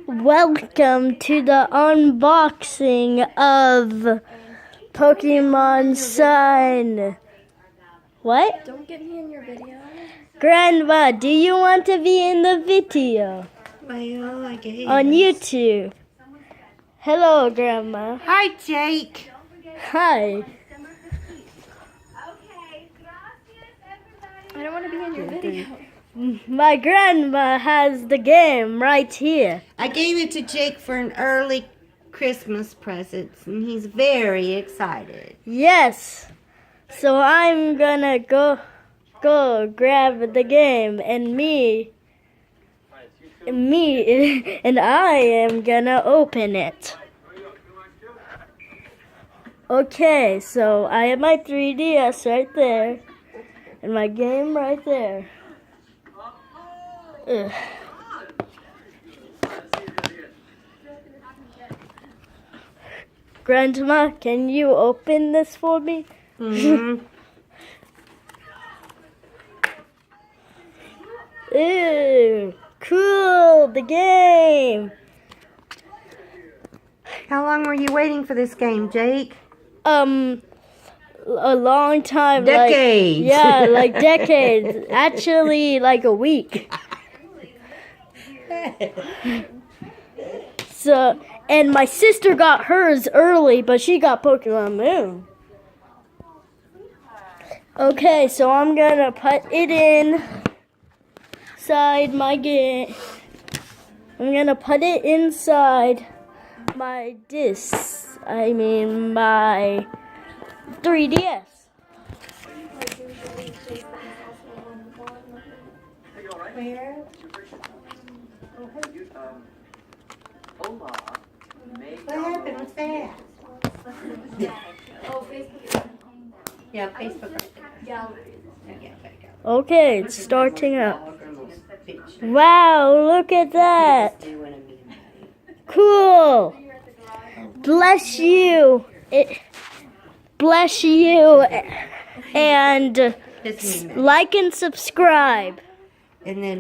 Welcome to the unboxing of Pokemon Sun. What? Don't get me in your video. Grandma, do you want to be in the video? Well, I guess. On YouTube. Hello, Grandma. Hi, Jake. Hi. I don't want to be in your video. My grandma has the game right here. I gave it to Jake for an early Christmas present, and he's very excited. Yes. So I'm gonna go grab the game, and and I am gonna open it. Okay, so I have my 3DS right there, and my game right there. Ugh. Grandma, can you open this for me? Mm-hmm. Ew, cool, the game. How long were you waiting for this game, Jake? A long time. Decades. Like decades. Actually, like a week. So, and my sister got hers early, but she got Pokemon Moon. Okay, so I'm gonna put it inside my game. I'm gonna put it inside my disc. I mean my 3DS. Where? What happened? What's that? Yeah, Facebook right there. Yeah, there you go. Okay, it's starting up. Wow, look at that. Cool. Bless you. Bless you. And like and subscribe. And then